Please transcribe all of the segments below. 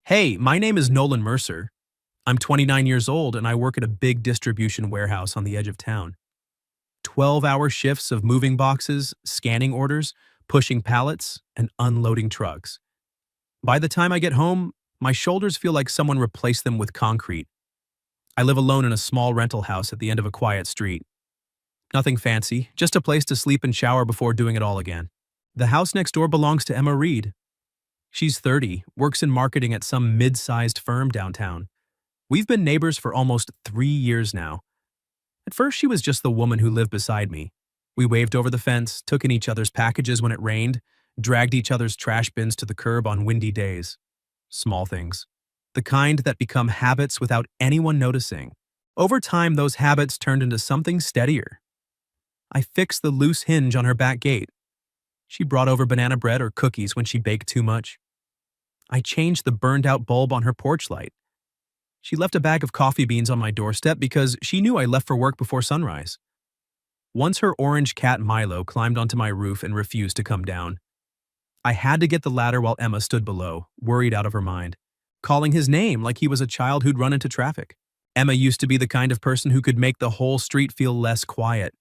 Hey, my name is Nolan Mercer. I'm 29 years old and I work at a big distribution warehouse on the edge of town. 12-hour shifts of moving boxes, scanning orders, pushing pallets, and unloading trucks. By the time I get home, my shoulders feel like someone replaced them with concrete. I live alone in a small rental house at the end of a quiet street. Nothing fancy, just a place to sleep and shower before doing it all again. The house next door belongs to Emma Reed. She's 30, works in marketing at some mid-sized firm downtown. We've been neighbors for almost 3 years now. At first, she was just the woman who lived beside me. We waved over the fence, took in each other's packages when it rained, dragged each other's trash bins to the curb on windy days. Small things. The kind that become habits without anyone noticing. Over time, those habits turned into something steadier. I fixed the loose hinge on her back gate. She brought over banana bread or cookies when she baked too much. I changed the burned-out bulb on her porch light. She left a bag of coffee beans on my doorstep because she knew I left for work before sunrise. Once her orange cat Milo climbed onto my roof and refused to come down. I had to get the ladder while Emma stood below, worried out of her mind, calling his name like he was a child who'd run into traffic. Emma used to be the kind of person who could make the whole street feel less quiet.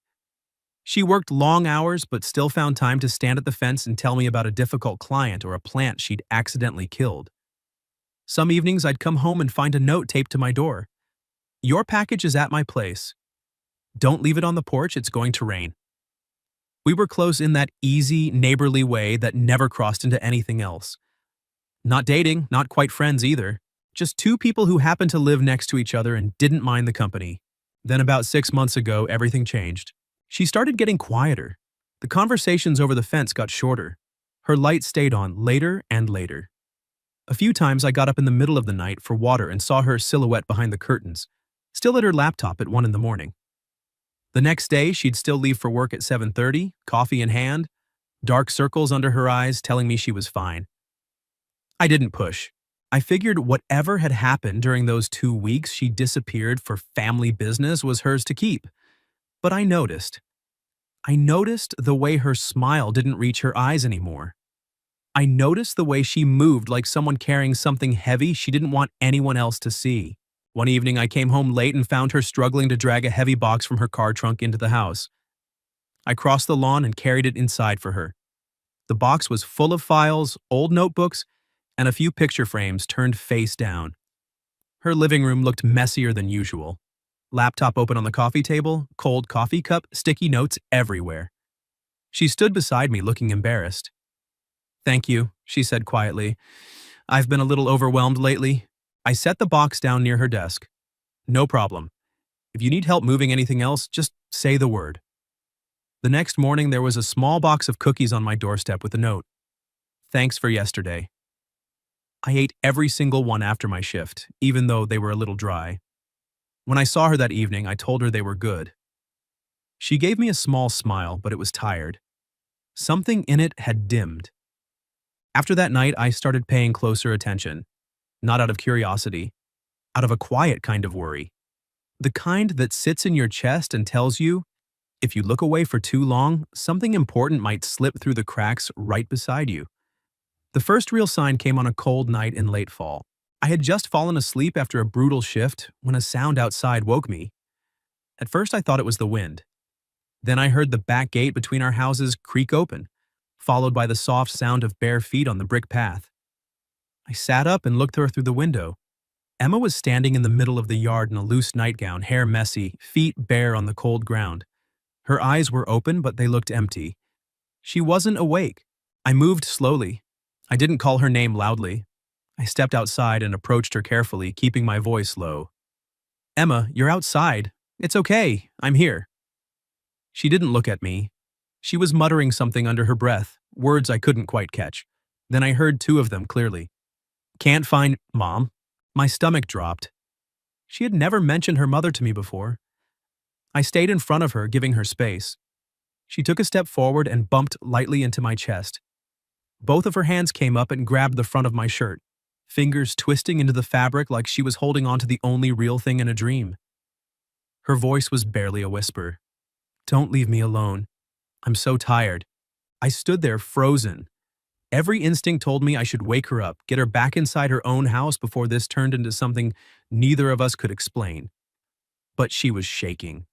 She worked long hours but still found time to stand at the fence and tell me about a difficult client or a plant she'd accidentally killed. Some evenings I'd come home and find a note taped to my door. "Your package is at my place. Don't leave it on the porch, it's going to rain." We were close in that easy, neighborly way that never crossed into anything else. Not dating, not quite friends either. Just two people who happened to live next to each other and didn't mind the company. Then about 6 months ago, everything changed. She started getting quieter. The conversations over the fence got shorter. Her light stayed on later and later. A few times I got up in the middle of the night for water and saw her silhouette behind the curtains, still at her laptop at 1 a.m. The next day, she'd still leave for work at 7:30, coffee in hand, dark circles under her eyes telling me she was fine. I didn't push. I figured whatever had happened during those 2 weeks she disappeared for family business was hers to keep. But I noticed. I noticed the way her smile didn't reach her eyes anymore. I noticed the way she moved like someone carrying something heavy she didn't want anyone else to see. One evening I came home late and found her struggling to drag a heavy box from her car trunk into the house. I crossed the lawn and carried it inside for her. The box was full of files, old notebooks, and a few picture frames turned face down. Her living room looked messier than usual. Laptop open on the coffee table, cold coffee cup, sticky notes everywhere. She stood beside me looking embarrassed. "Thank you," she said quietly. "I've been a little overwhelmed lately." I set the box down near her desk. "No problem. If you need help moving anything else, just say the word." The next morning there was a small box of cookies on my doorstep with a note. "Thanks for yesterday." I ate every single one after my shift, even though they were a little dry. When I saw her that evening, I told her they were good. She gave me a small smile, but it was tired. Something in it had dimmed. After that night, I started paying closer attention. Not out of curiosity, out of a quiet kind of worry. The kind that sits in your chest and tells you, if you look away for too long, something important might slip through the cracks right beside you. The first real sign came on a cold night in late fall. I had just fallen asleep after a brutal shift when a sound outside woke me. At first I thought it was the wind. Then I heard the back gate between our houses creak open, followed by the soft sound of bare feet on the brick path. I sat up and looked through the window. Emma was standing in the middle of the yard in a loose nightgown, hair messy, feet bare on the cold ground. Her eyes were open, but they looked empty. She wasn't awake. I moved slowly. I didn't call her name loudly. I stepped outside and approached her carefully, keeping my voice low. "Emma, you're outside. It's okay. I'm here." She didn't look at me. She was muttering something under her breath, words I couldn't quite catch. Then I heard two of them clearly. "Can't find Mom." My stomach dropped. She had never mentioned her mother to me before. I stayed in front of her, giving her space. She took a step forward and bumped lightly into my chest. Both of her hands came up and grabbed the front of my shirt, fingers twisting into the fabric like she was holding on to the only real thing in a dream. Her voice was barely a whisper. "Don't leave me alone. I'm so tired." I stood there frozen. Every instinct told me I should wake her up, get her back inside her own house before this turned into something neither of us could explain. But she was shaking.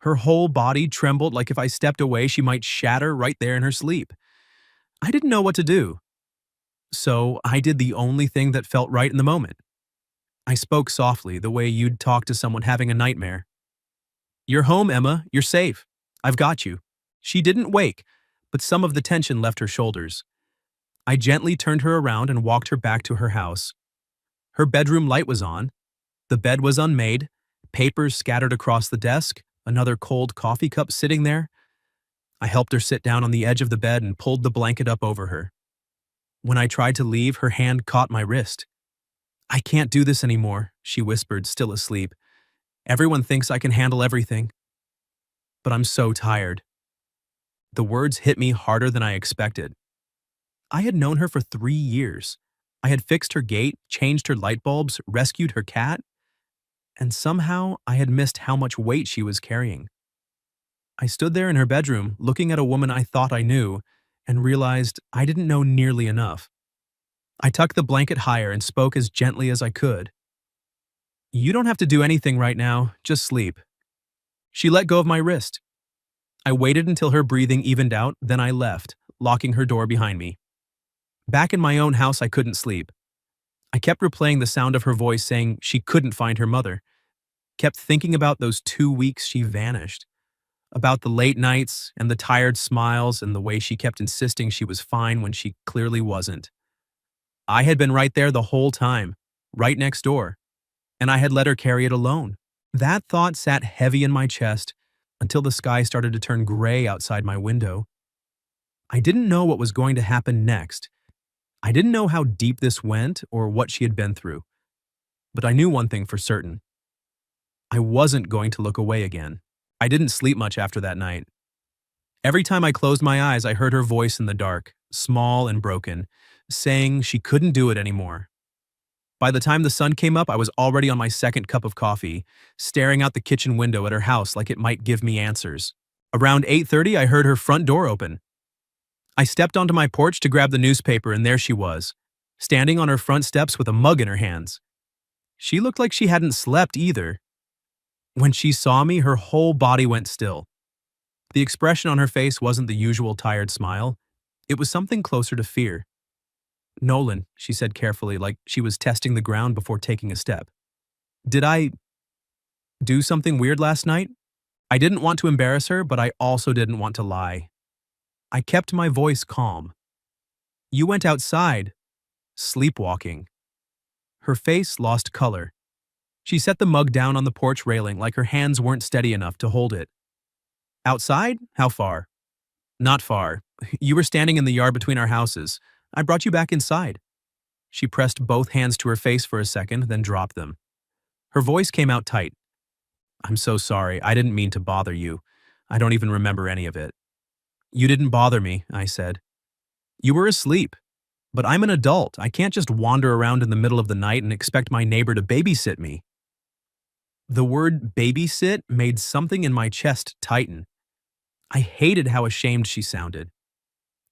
Her whole body trembled like if I stepped away, she might shatter right there in her sleep. I didn't know what to do. So I did the only thing that felt right in the moment. I spoke softly, the way you'd talk to someone having a nightmare. "You're home, Emma. You're safe. I've got you." She didn't wake, but some of the tension left her shoulders. I gently turned her around and walked her back to her house. Her bedroom light was on. The bed was unmade, papers scattered across the desk, another cold coffee cup sitting there. I helped her sit down on the edge of the bed and pulled the blanket up over her. When I tried to leave, her hand caught my wrist. "I can't do this anymore," she whispered, still asleep. "Everyone thinks I can handle everything. But I'm so tired." The words hit me harder than I expected. I had known her for 3 years. I had fixed her gate, changed her light bulbs, rescued her cat, and somehow I had missed how much weight she was carrying. I stood there in her bedroom, looking at a woman I thought I knew, and realized I didn't know nearly enough. I tucked the blanket higher and spoke as gently as I could. "You don't have to do anything right now, just sleep." She let go of my wrist. I waited until her breathing evened out, then I left, locking her door behind me. Back in my own house, I couldn't sleep. I kept replaying the sound of her voice saying she couldn't find her mother. Kept thinking about those 2 weeks she vanished. About the late nights and the tired smiles and the way she kept insisting she was fine when she clearly wasn't. I had been right there the whole time, right next door, and I had let her carry it alone. That thought sat heavy in my chest until the sky started to turn gray outside my window. I didn't know what was going to happen next. I didn't know how deep this went or what she had been through. But I knew one thing for certain. I wasn't going to look away again. I didn't sleep much after that night. Every time I closed my eyes, I heard her voice in the dark, small and broken, saying she couldn't do it anymore. By the time the sun came up, I was already on my second cup of coffee, staring out the kitchen window at her house like it might give me answers. Around 8:30, I heard her front door open. I stepped onto my porch to grab the newspaper, and there she was, standing on her front steps with a mug in her hands. She looked like she hadn't slept either. When she saw me, her whole body went still. The expression on her face wasn't the usual tired smile. It was something closer to fear. "Nolan," she said carefully, like she was testing the ground before taking a step. "Did I do something weird last night?" I didn't want to embarrass her, but I also didn't want to lie. I kept my voice calm. "You went outside, sleepwalking." Her face lost color. She set the mug down on the porch railing like her hands weren't steady enough to hold it. "Outside? How far?" "Not far. You were standing in the yard between our houses. I brought you back inside." She pressed both hands to her face for a second, then dropped them. Her voice came out tight. "I'm so sorry. I didn't mean to bother you. I don't even remember any of it." "You didn't bother me," I said. "You were asleep. But I'm an adult. I can't just wander around in the middle of the night and expect my neighbor to babysit me." The word babysit made something in my chest tighten. I hated how ashamed she sounded.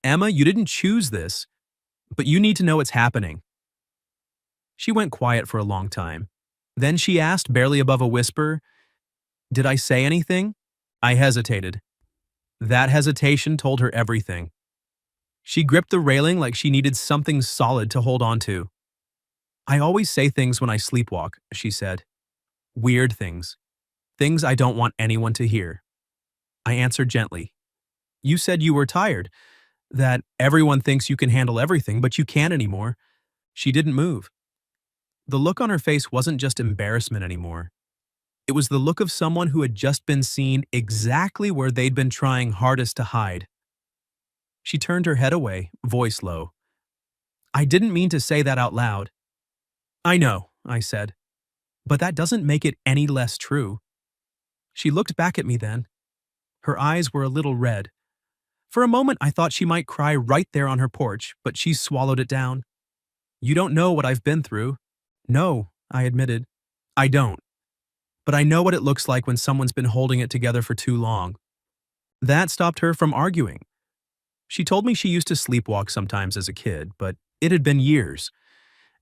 "Emma, you didn't choose this, but you need to know it's happening." She went quiet for a long time. Then she asked, barely above a whisper, "Did I say anything?" I hesitated. That hesitation told her everything. She gripped the railing like she needed something solid to hold on to. "I always say things when I sleepwalk," she said. "Weird things. Things I don't want anyone to hear." I answered gently. "You said you were tired, that everyone thinks you can handle everything, but you can't anymore." She didn't move. The look on her face wasn't just embarrassment anymore. It was the look of someone who had just been seen exactly where they'd been trying hardest to hide. She turned her head away, voice low. "I didn't mean to say that out loud." "I know," I said, "but that doesn't make it any less true." She looked back at me then. Her eyes were a little red. For a moment, I thought she might cry right there on her porch, but she swallowed it down. "You don't know what I've been through." "No," I admitted. "I don't. But I know what it looks like when someone's been holding it together for too long." That stopped her from arguing. She told me she used to sleepwalk sometimes as a kid, but it had been years.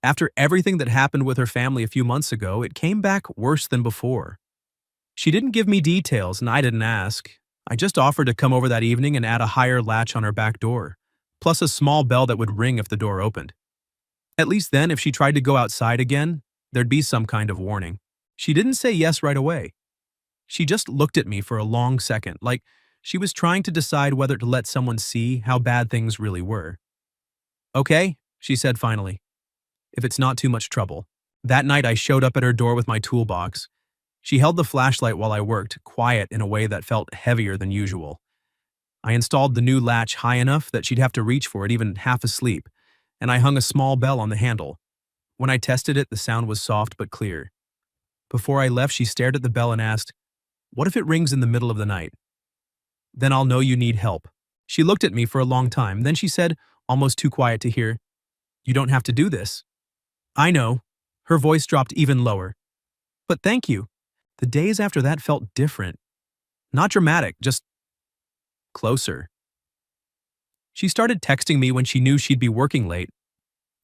After everything that happened with her family a few months ago, it came back worse than before. She didn't give me details, and I didn't ask. I just offered to come over that evening and add a higher latch on her back door, plus a small bell that would ring if the door opened. At least then, if she tried to go outside again, there'd be some kind of warning. She didn't say yes right away. She just looked at me for a long second, like she was trying to decide whether to let someone see how bad things really were. Okay, she said finally, if it's not too much trouble. That night I showed up at her door with my toolbox. She held the flashlight while I worked, quiet in a way that felt heavier than usual. I installed the new latch high enough that she'd have to reach for it even half asleep, and I hung a small bell on the handle. When I tested it, the sound was soft but clear. Before I left, she stared at the bell and asked, "What if it rings in the middle of the night? Then I'll know you need help." She looked at me for a long time, then she said, almost too quiet to hear, "You don't have to do this." "I know." Her voice dropped even lower. "But thank you." The days after that felt different. Not dramatic, just closer. She started texting me when she knew she'd be working late.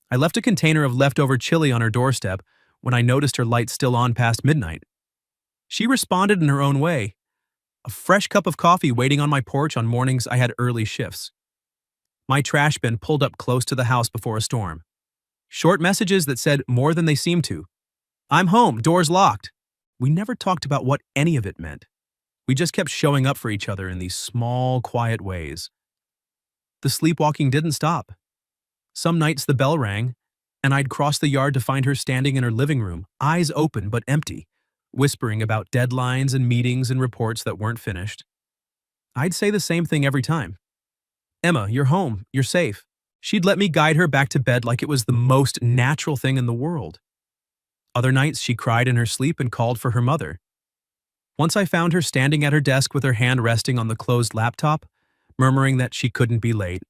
I left a container of leftover chili on her doorstep when I noticed her light still on past midnight. She responded in her own way. A fresh cup of coffee waiting on my porch on mornings I had early shifts. My trash bin pulled up close to the house before a storm. Short messages that said more than they seemed to. "I'm home, door's locked." We never talked about what any of it meant. We just kept showing up for each other in these small, quiet ways. The sleepwalking didn't stop. Some nights the bell rang, and I'd cross the yard to find her standing in her living room, eyes open but empty, whispering about deadlines and meetings and reports that weren't finished. I'd say the same thing every time. "Emma, you're home, you're safe." She'd let me guide her back to bed like it was the most natural thing in the world. Other nights she cried in her sleep and called for her mother. Once I found her standing at her desk with her hand resting on the closed laptop, murmuring that she couldn't be late.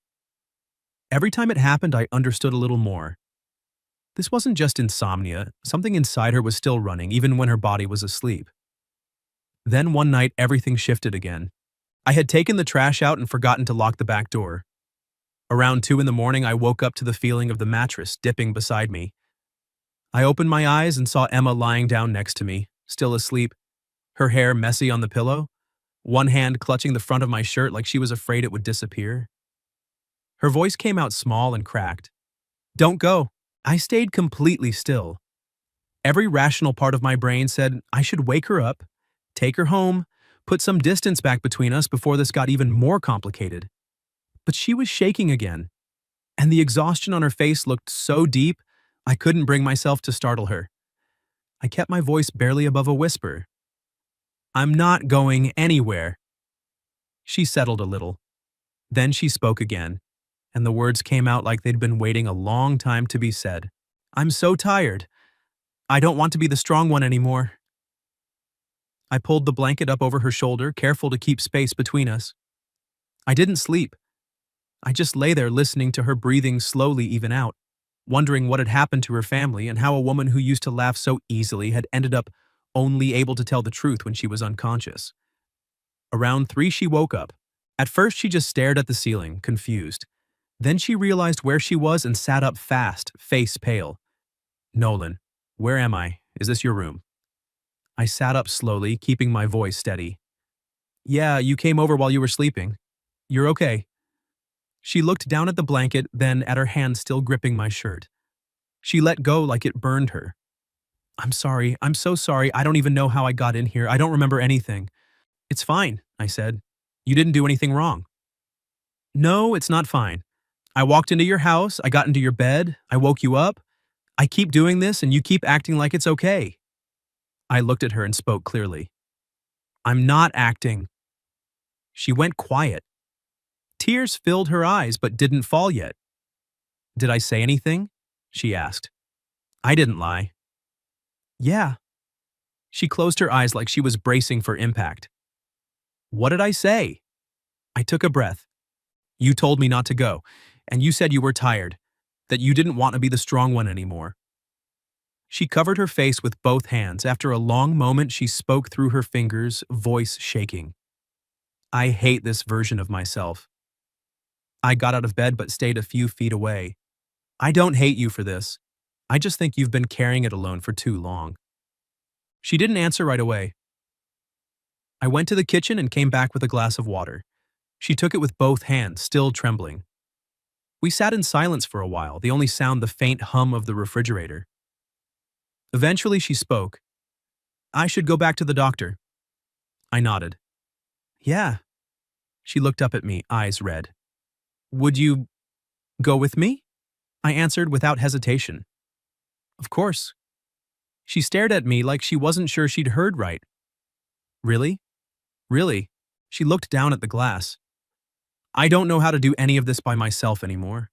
Every time it happened, I understood a little more. This wasn't just insomnia. Something inside her was still running, even when her body was asleep. Then one night, everything shifted again. I had taken the trash out and forgotten to lock the back door. Around 2 in the morning, I woke up to the feeling of the mattress dipping beside me. I opened my eyes and saw Emma lying down next to me, still asleep, her hair messy on the pillow, one hand clutching the front of my shirt like she was afraid it would disappear. Her voice came out small and cracked. "Don't go." I stayed completely still. Every rational part of my brain said I should wake her up, take her home, put some distance back between us before this got even more complicated. But she was shaking again, and the exhaustion on her face looked so deep I couldn't bring myself to startle her. I kept my voice barely above a whisper. "I'm not going anywhere." She settled a little. Then she spoke again, and the words came out like they'd been waiting a long time to be said. "I'm so tired. I don't want to be the strong one anymore." I pulled the blanket up over her shoulder, careful to keep space between us. I didn't sleep. I just lay there listening to her breathing slowly even out, wondering what had happened to her family and how a woman who used to laugh so easily had ended up only able to tell the truth when she was unconscious. Around 3, she woke up. At first, she just stared at the ceiling, confused. Then she realized where she was and sat up fast, face pale. "Nolan, where am I? Is this your room?" I sat up slowly, keeping my voice steady. "Yeah, you came over while you were sleeping. You're okay." She looked down at the blanket, then at her hand still gripping my shirt. She let go like it burned her. "I'm sorry. I'm so sorry. I don't even know how I got in here. I don't remember anything." "It's fine," I said. "You didn't do anything wrong." "No, it's not fine. I walked into your house, I got into your bed, I woke you up. I keep doing this and you keep acting like it's okay." I looked at her and spoke clearly. "I'm not acting." She went quiet. Tears filled her eyes but didn't fall yet. "Did I say anything?" she asked. I didn't lie. "Yeah." She closed her eyes like she was bracing for impact. "What did I say?" I took a breath. "You told me not to go, and you said you were tired, that you didn't want to be the strong one anymore." She covered her face with both hands. After a long moment, she spoke through her fingers, voice shaking. "I hate this version of myself." I got out of bed but stayed a few feet away. I don't hate you for this. I just think you've been carrying it alone for too long. She didn't answer right away. I went to the kitchen and came back with a glass of water. She took it with both hands, still trembling. We sat in silence for a while, the only sound the faint hum of the refrigerator. Eventually she spoke. I should go back to the doctor. I nodded. Yeah. She looked up at me, eyes red. Would you go with me? I answered without hesitation. Of course. She stared at me like she wasn't sure she'd heard right. Really? Really? She looked down at the glass. I don't know how to do any of this by myself anymore.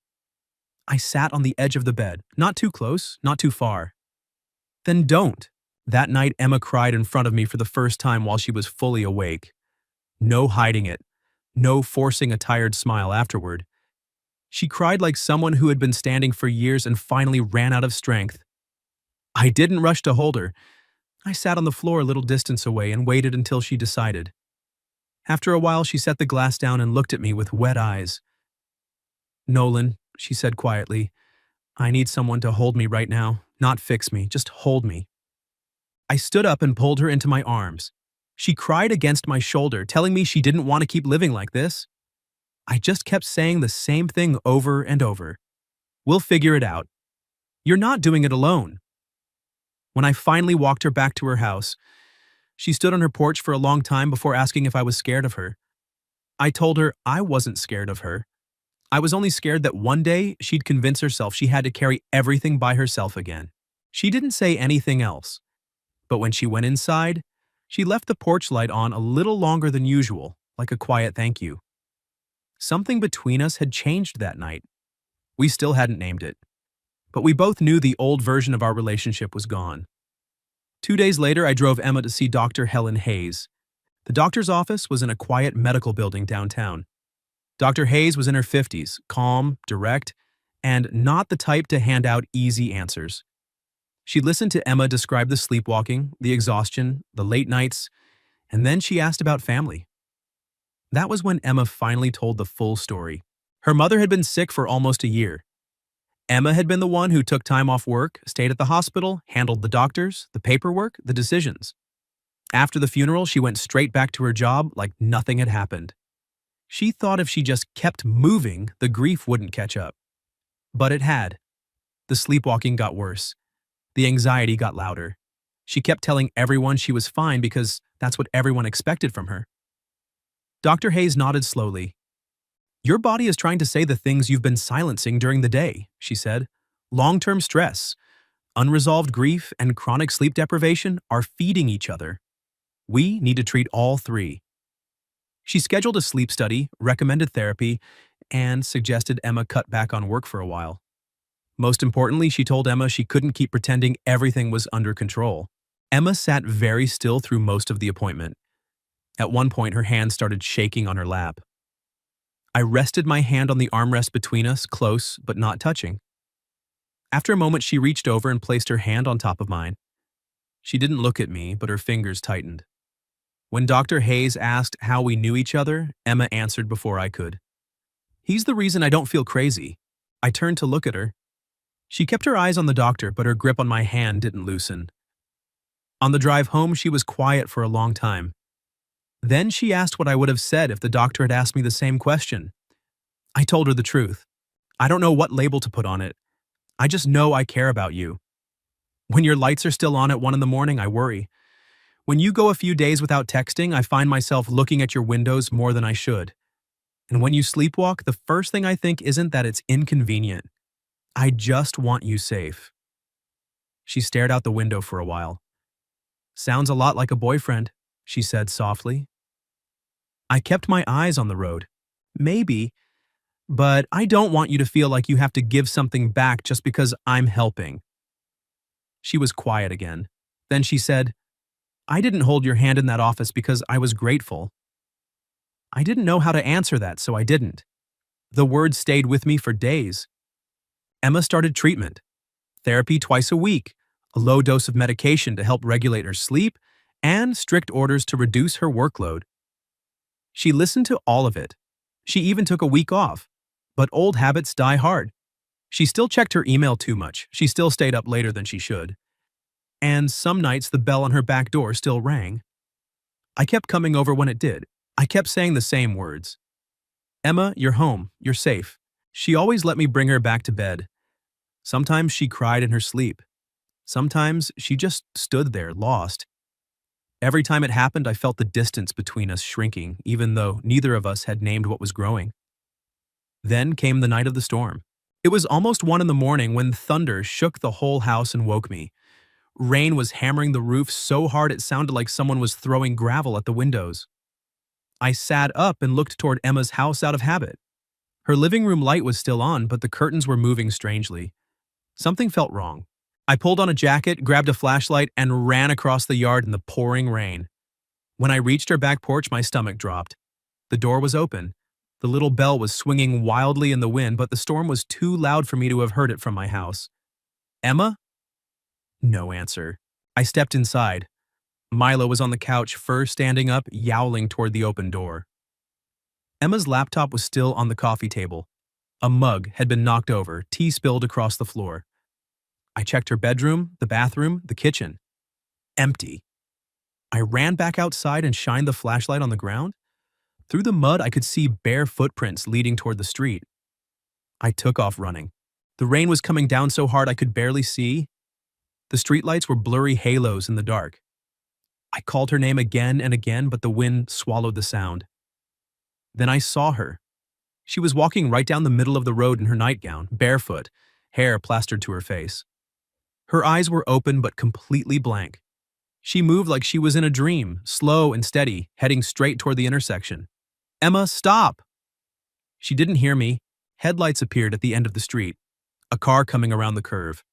I sat on the edge of the bed, not too close, not too far. Then don't. That night, Emma cried in front of me for the first time while she was fully awake. No hiding it. No forcing a tired smile afterward. She cried like someone who had been standing for years and finally ran out of strength. I didn't rush to hold her. I sat on the floor a little distance away and waited until she decided. After a while, she set the glass down and looked at me with wet eyes. Nolan, she said quietly, I need someone to hold me right now, not fix me, just hold me. I stood up and pulled her into my arms. She cried against my shoulder, telling me she didn't want to keep living like this. I just kept saying the same thing over and over. We'll figure it out. You're not doing it alone. When I finally walked her back to her house, she stood on her porch for a long time before asking if I was scared of her. I told her I wasn't scared of her. I was only scared that one day she'd convince herself she had to carry everything by herself again. She didn't say anything else. But when she went inside, she left the porch light on a little longer than usual, like a quiet thank you. Something between us had changed that night. We still hadn't named it. But we both knew the old version of our relationship was gone. 2 days later, I drove Emma to see Dr. Helen Hayes. The doctor's office was in a quiet medical building downtown. Dr. Hayes was in her 50s, calm, direct, and not the type to hand out easy answers. She listened to Emma describe the sleepwalking, the exhaustion, the late nights, and then she asked about family. That was when Emma finally told the full story. Her mother had been sick for almost a year. Emma had been the one who took time off work, stayed at the hospital, handled the doctors, the paperwork, the decisions. After the funeral, she went straight back to her job like nothing had happened. She thought if she just kept moving, the grief wouldn't catch up. But it had. The sleepwalking got worse. The anxiety got louder. She kept telling everyone she was fine because that's what everyone expected from her. Dr. Hayes nodded slowly. Your body is trying to say the things you've been silencing during the day, she said. Long-term stress, unresolved grief, and chronic sleep deprivation are feeding each other. We need to treat all three. She scheduled a sleep study, recommended therapy, and suggested Emma cut back on work for a while. Most importantly, she told Emma she couldn't keep pretending everything was under control. Emma sat very still through most of the appointment. At one point, her hand started shaking on her lap. I rested my hand on the armrest between us, close but not touching. After a moment, she reached over and placed her hand on top of mine. She didn't look at me, but her fingers tightened. When Dr. Hayes asked how we knew each other, Emma answered before I could. He's the reason I don't feel crazy. I turned to look at her. She kept her eyes on the doctor, but her grip on my hand didn't loosen. On the drive home, she was quiet for a long time. Then she asked what I would have said if the doctor had asked me the same question. I told her the truth. I don't know what label to put on it. I just know I care about you. When your lights are still on at 1 a.m, I worry. When you go a few days without texting, I find myself looking at your windows more than I should. And when you sleepwalk, the first thing I think isn't that it's inconvenient. I just want you safe. She stared out the window for a while. Sounds a lot like a boyfriend, she said softly. I kept my eyes on the road. Maybe, but I don't want you to feel like you have to give something back just because I'm helping. She was quiet again. Then she said, I didn't hold your hand in that office because I was grateful. I didn't know how to answer that, so I didn't. The words stayed with me for days. Emma started treatment. Therapy twice a week, a low dose of medication to help regulate her sleep, and strict orders to reduce her workload. She listened to all of it. She even took a week off. But old habits die hard. She still checked her email too much. She still stayed up later than she should. And some nights the bell on her back door still rang. I kept coming over when it did. I kept saying the same words. Emma, you're home. You're safe. She always let me bring her back to bed. Sometimes she cried in her sleep. Sometimes she just stood there, lost. Every time it happened, I felt the distance between us shrinking, even though neither of us had named what was growing. Then came the night of the storm. It was almost 1 in the morning when thunder shook the whole house and woke me. Rain was hammering the roof so hard it sounded like someone was throwing gravel at the windows. I sat up and looked toward Emma's house out of habit. Her living room light was still on, but the curtains were moving strangely. Something felt wrong. I pulled on a jacket, grabbed a flashlight, and ran across the yard in the pouring rain. When I reached her back porch, my stomach dropped. The door was open. The little bell was swinging wildly in the wind, but the storm was too loud for me to have heard it from my house. Emma? No answer. I stepped inside. Milo was on the couch, fur standing up, yowling toward the open door. Emma's laptop was still on the coffee table. A mug had been knocked over, tea spilled across the floor. I checked her bedroom, the bathroom, the kitchen. Empty. I ran back outside and shined the flashlight on the ground. Through the mud, I could see bare footprints leading toward the street. I took off running. The rain was coming down so hard I could barely see. The streetlights were blurry halos in the dark. I called her name again and again, but the wind swallowed the sound. Then I saw her. She was walking right down the middle of the road in her nightgown, barefoot, hair plastered to her face. Her eyes were open but completely blank. She moved like she was in a dream, slow and steady, heading straight toward the intersection. Emma, stop! She didn't hear me. Headlights appeared at the end of the street, a car coming around the curve.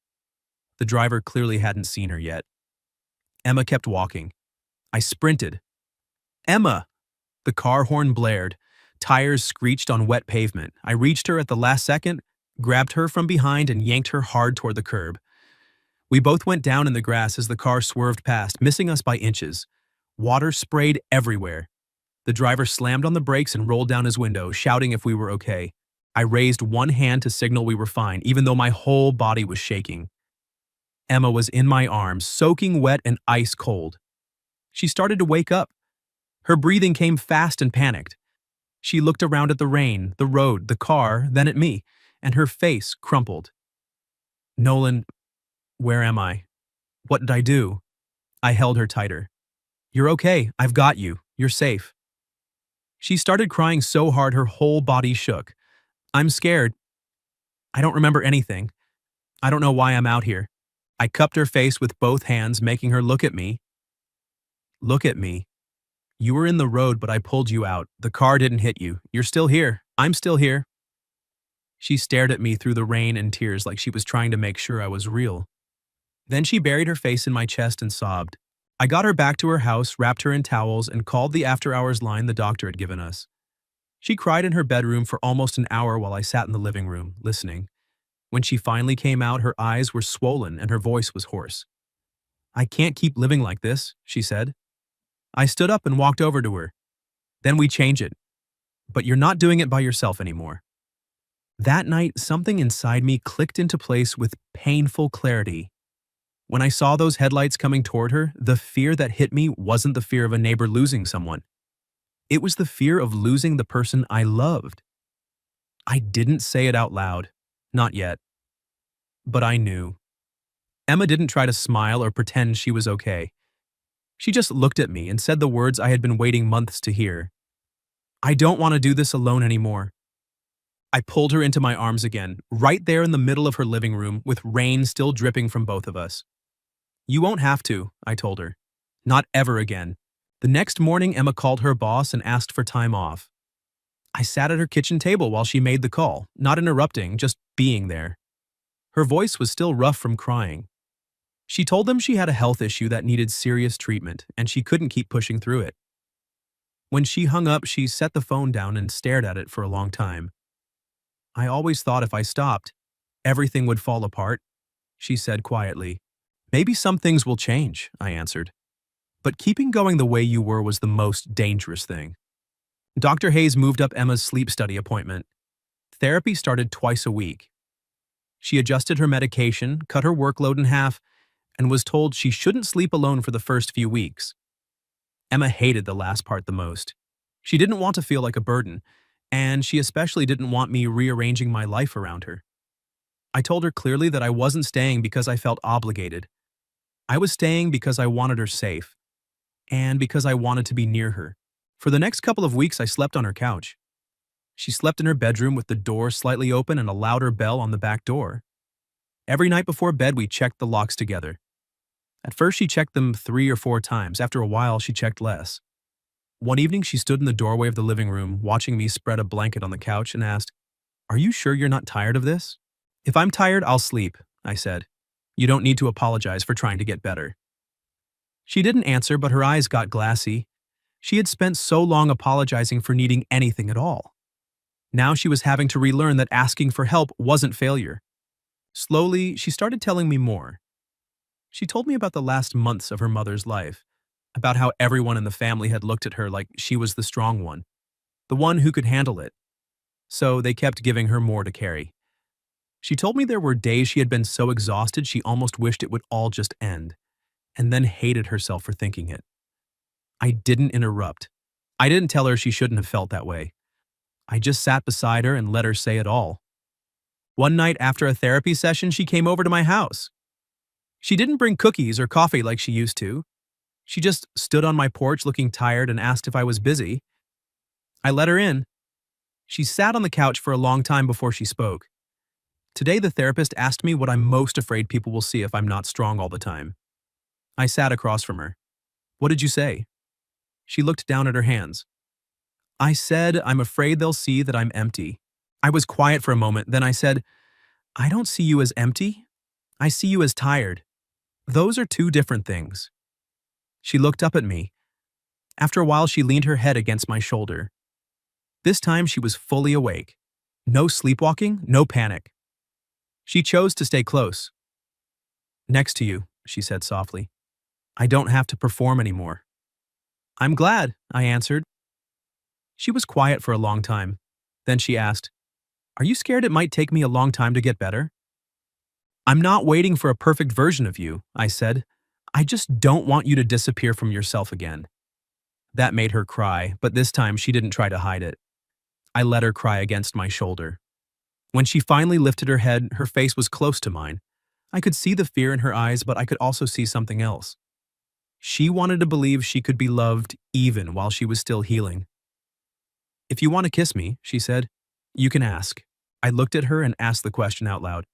The driver clearly hadn't seen her yet. Emma kept walking. I sprinted. Emma! The car horn blared. Tires screeched on wet pavement. I reached her at the last second, grabbed her from behind, and yanked her hard toward the curb. We both went down in the grass as the car swerved past, missing us by inches. Water sprayed everywhere. The driver slammed on the brakes and rolled down his window, shouting if we were okay. I raised one hand to signal we were fine, even though my whole body was shaking. Emma was in my arms, soaking wet and ice cold. She started to wake up. Her breathing came fast and panicked. She looked around at the rain, the road, the car, then at me, and her face crumpled. Nolan, where am I? What did I do? I held her tighter. You're okay. I've got you. You're safe. She started crying so hard her whole body shook. I'm scared. I don't remember anything. I don't know why I'm out here. I cupped her face with both hands, making her look at me. Look at me. You were in the road, but I pulled you out. The car didn't hit you. You're still here. I'm still here. She stared at me through the rain and tears like she was trying to make sure I was real. Then she buried her face in my chest and sobbed. I got her back to her house, wrapped her in towels, and called the after-hours line the doctor had given us. She cried in her bedroom for almost an hour while I sat in the living room, listening. When she finally came out, her eyes were swollen and her voice was hoarse. I can't keep living like this, she said. I stood up and walked over to her. Then we change it. But you're not doing it by yourself anymore. That night, something inside me clicked into place with painful clarity. When I saw those headlights coming toward her, the fear that hit me wasn't the fear of a neighbor losing someone. It was the fear of losing the person I loved. I didn't say it out loud. Not yet. But I knew. Emma didn't try to smile or pretend she was okay. She just looked at me and said the words I had been waiting months to hear. I don't want to do this alone anymore. I pulled her into my arms again, right there in the middle of her living room, with rain still dripping from both of us. You won't have to, I told her. Not ever again. The next morning, Emma called her boss and asked for time off. I sat at her kitchen table while she made the call, not interrupting, just being there. Her voice was still rough from crying. She told them she had a health issue that needed serious treatment, and she couldn't keep pushing through it. When she hung up, she set the phone down and stared at it for a long time. I always thought if I stopped, everything would fall apart, she said quietly. Maybe some things will change, I answered. But keeping going the way you were was the most dangerous thing. Dr. Hayes moved up Emma's sleep study appointment. Therapy started twice a week. She adjusted her medication, cut her workload in half, and was told she shouldn't sleep alone for the first few weeks. Emma hated the last part the most. She didn't want to feel like a burden, and she especially didn't want me rearranging my life around her. I told her clearly that I wasn't staying because I felt obligated. I was staying because I wanted her safe, and because I wanted to be near her. For the next couple of weeks, I slept on her couch. She slept in her bedroom with the door slightly open and a louder bell on the back door. Every night before bed, we checked the locks together. At first, she checked them 3 or 4 times. After a while, she checked less. One evening, she stood in the doorway of the living room, watching me spread a blanket on the couch, and asked, "Are you sure you're not tired of this?" "If I'm tired, I'll sleep," I said. "You don't need to apologize for trying to get better." She didn't answer, but her eyes got glassy. She had spent so long apologizing for needing anything at all. Now she was having to relearn that asking for help wasn't failure. Slowly, she started telling me more. She told me about the last months of her mother's life, about how everyone in the family had looked at her like she was the strong one, the one who could handle it. So they kept giving her more to carry. She told me there were days she had been so exhausted she almost wished it would all just end, and then hated herself for thinking it. I didn't interrupt. I didn't tell her she shouldn't have felt that way. I just sat beside her and let her say it all. One night after a therapy session, she came over to my house. She didn't bring cookies or coffee like she used to. She just stood on my porch looking tired and asked if I was busy. I let her in. She sat on the couch for a long time before she spoke. Today, the therapist asked me what I'm most afraid people will see if I'm not strong all the time. I sat across from her. "What did you say?" She looked down at her hands. "I said I'm afraid they'll see that I'm empty." I was quiet for a moment, then I said, "I don't see you as empty. I see you as tired. Those are two different things." She looked up at me. After a while, she leaned her head against my shoulder. This time, she was fully awake. No sleepwalking, no panic. She chose to stay close. "Next to you," she said softly. "I don't have to perform anymore." "I'm glad," I answered. She was quiet for a long time. Then she asked, "Are you scared it might take me a long time to get better?" "I'm not waiting for a perfect version of you," I said. "I just don't want you to disappear from yourself again." That made her cry, but this time she didn't try to hide it. I let her cry against my shoulder. When she finally lifted her head, her face was close to mine. I could see the fear in her eyes, but I could also see something else. She wanted to believe she could be loved even while she was still healing. "If you want to kiss me," she said, "you can ask." I looked at her and asked the question out loud.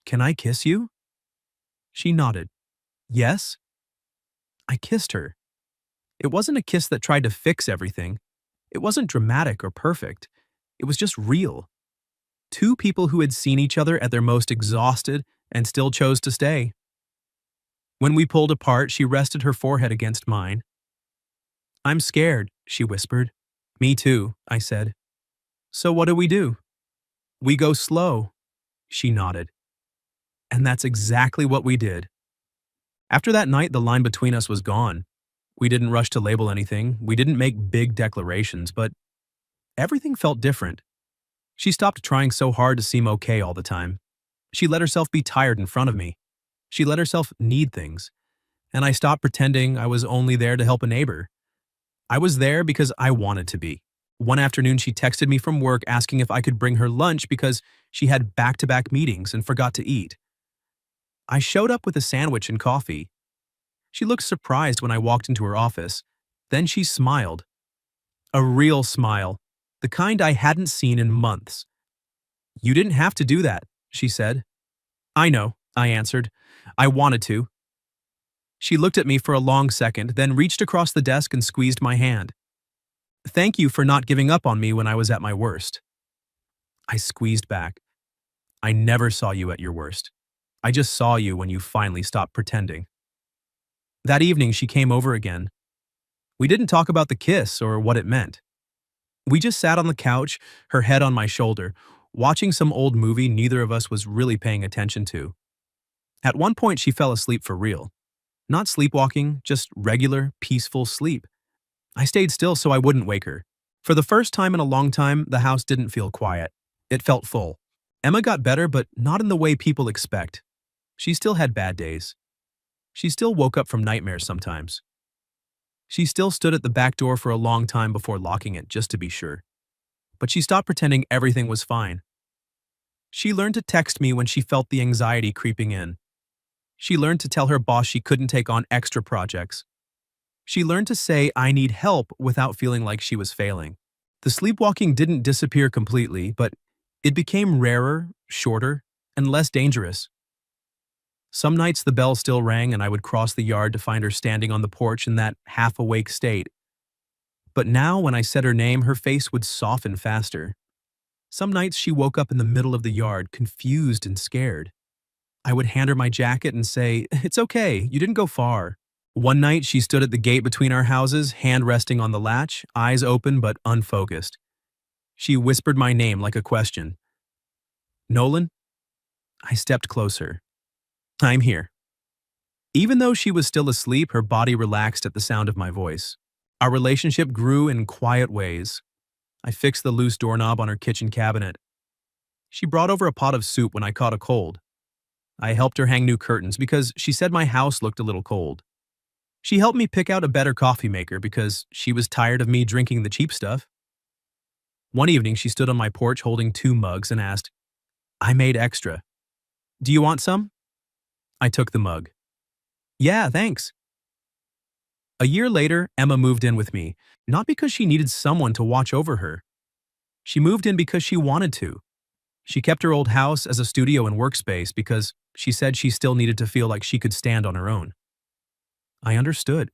"Can I kiss you?" She nodded. "Yes?" I kissed her. It wasn't a kiss that tried to fix everything. It wasn't dramatic or perfect. It was just real. Two people who had seen each other at their most exhausted and still chose to stay. When we pulled apart, she rested her forehead against mine. "I'm scared," she whispered. "Me too," I said. "So what do? "We go slow," she nodded. And that's exactly what we did. After that night, the line between us was gone. We didn't rush to label anything. We didn't make big declarations, but everything felt different. She stopped trying so hard to seem okay all the time. She let herself be tired in front of me. She let herself need things. And I stopped pretending I was only there to help a neighbor. I was there because I wanted to be. One afternoon, she texted me from work asking if I could bring her lunch because she had back-to-back meetings and forgot to eat. I showed up with a sandwich and coffee. She looked surprised when I walked into her office. Then she smiled. A real smile, the kind I hadn't seen in months. "You didn't have to do that," she said. "I know," I answered. "I wanted to." She looked at me for a long second, then reached across the desk and squeezed my hand. "Thank you for not giving up on me when I was at my worst." I squeezed back. "I never saw you at your worst. I just saw you when you finally stopped pretending." That evening, she came over again. We didn't talk about the kiss or what it meant. We just sat on the couch, her head on my shoulder, watching some old movie neither of us was really paying attention to. At one point, she fell asleep for real. Not sleepwalking, just regular, peaceful sleep. I stayed still so I wouldn't wake her. For the first time in a long time, the house didn't feel quiet. It felt full. Emma got better, but not in the way people expect. She still had bad days. She still woke up from nightmares sometimes. She still stood at the back door for a long time before locking it, just to be sure. But she stopped pretending everything was fine. She learned to text me when she felt the anxiety creeping in. She learned to tell her boss she couldn't take on extra projects. She learned to say, "I need help," without feeling like she was failing. The sleepwalking didn't disappear completely, but it became rarer, shorter, and less dangerous. Some nights the bell still rang and I would cross the yard to find her standing on the porch in that half-awake state. But now when I said her name, her face would soften faster. Some nights she woke up in the middle of the yard, confused and scared. I would hand her my jacket and say, "It's okay, you didn't go far." One night she stood at the gate between our houses, hand resting on the latch, eyes open but unfocused. She whispered my name like a question. "Nolan?" I stepped closer. "I'm here." Even though she was still asleep, her body relaxed at the sound of my voice. Our relationship grew in quiet ways. I fixed the loose doorknob on her kitchen cabinet. She brought over a pot of soup when I caught a cold. I helped her hang new curtains because she said my house looked a little cold. She helped me pick out a better coffee maker because she was tired of me drinking the cheap stuff. One evening, she stood on my porch holding 2 mugs and asked, "I made extra. Do you want some?" I took the mug. "Yeah, thanks." A year later, Emma moved in with me, not because she needed someone to watch over her. She moved in because she wanted to. She kept her old house as a studio and workspace because she said she still needed to feel like she could stand on her own. I understood.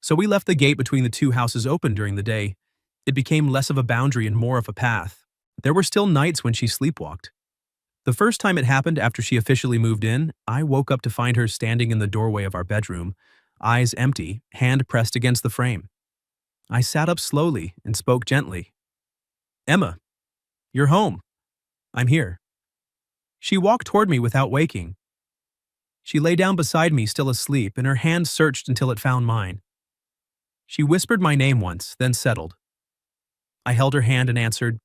So we left the gate between the 2 houses open during the day. It became less of a boundary and more of a path. There were still nights when she sleepwalked. The first time it happened after she officially moved in, I woke up to find her standing in the doorway of our bedroom, eyes empty, hand pressed against the frame. I sat up slowly and spoke gently. "Emma, you're home. I'm here." She walked toward me without waking. She lay down beside me, still asleep, and her hand searched until it found mine. She whispered my name once, then settled. I held her hand and answered,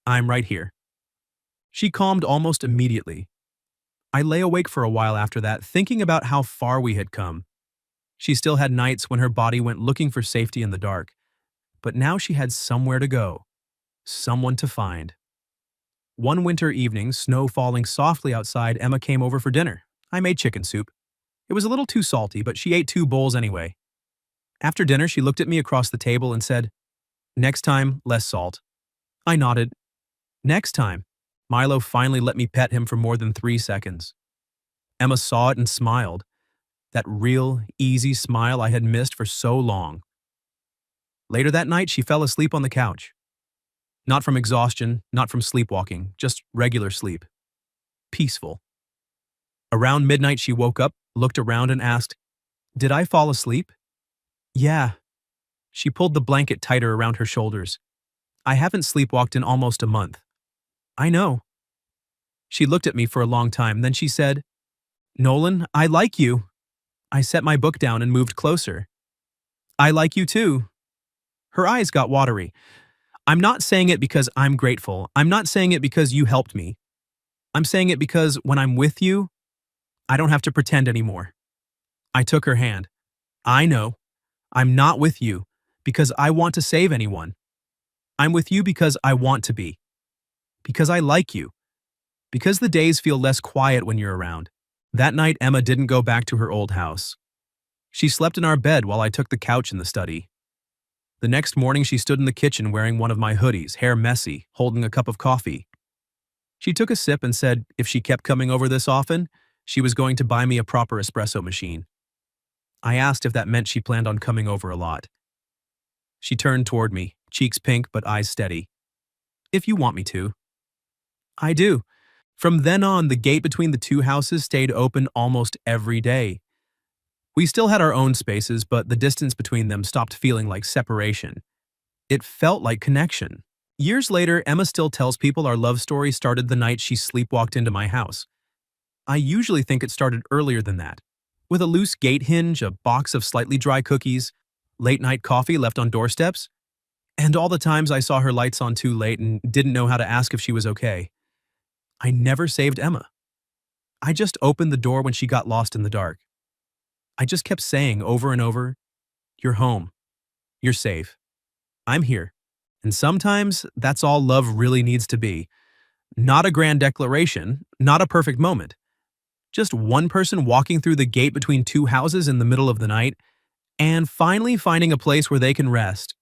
"I'm right here." She calmed almost immediately. I lay awake for a while after that, thinking about how far we had come. She still had nights when her body went looking for safety in the dark, but now she had somewhere to go, someone to find. One winter evening, snow falling softly outside, Emma came over for dinner. I made chicken soup. It was a little too salty, but she ate 2 bowls anyway. After dinner, she looked at me across the table and said, "Next time, less salt." I nodded. "Next time." Milo finally let me pet him for more than 3 seconds. Emma saw it and smiled. That real, easy smile I had missed for so long. Later that night, she fell asleep on the couch. Not from exhaustion, not from sleepwalking, just regular sleep. Peaceful. Around midnight, she woke up, looked around and asked, "Did I fall asleep?" "Yeah." She pulled the blanket tighter around her shoulders. "I haven't sleepwalked in almost a month." "I know." She looked at me for a long time, then she said, "Nolan, I like you." I set my book down and moved closer. "I like you too." Her eyes got watery. "I'm not saying it because I'm grateful. I'm not saying it because you helped me. I'm saying it because when I'm with you, I don't have to pretend anymore." I took her hand. "I know. I'm not with you because I want to save anyone. I'm with you because I want to be. Because I like you. Because the days feel less quiet when you're around." That night, Emma didn't go back to her old house. She slept in our bed while I took the couch in the study. The next morning, she stood in the kitchen wearing one of my hoodies, hair messy, holding a cup of coffee. She took a sip and said if she kept coming over this often, she was going to buy me a proper espresso machine. I asked if that meant she planned on coming over a lot. She turned toward me, cheeks pink but eyes steady. "If you want me to." "I do." From then on, the gate between the 2 houses stayed open almost every day. We still had our own spaces, but the distance between them stopped feeling like separation. It felt like connection. Years later, Emma still tells people our love story started the night she sleepwalked into my house. I usually think it started earlier than that, with a loose gate hinge, a box of slightly dry cookies, late-night coffee left on doorsteps. And all the times I saw her lights on too late and didn't know how to ask if she was okay. I never saved Emma. I just opened the door when she got lost in the dark. I just kept saying over and over, "You're home. You're safe. I'm here." And sometimes that's all love really needs to be. Not a grand declaration, not a perfect moment. Just one person walking through the gate between two houses in the middle of the night and finally finding a place where they can rest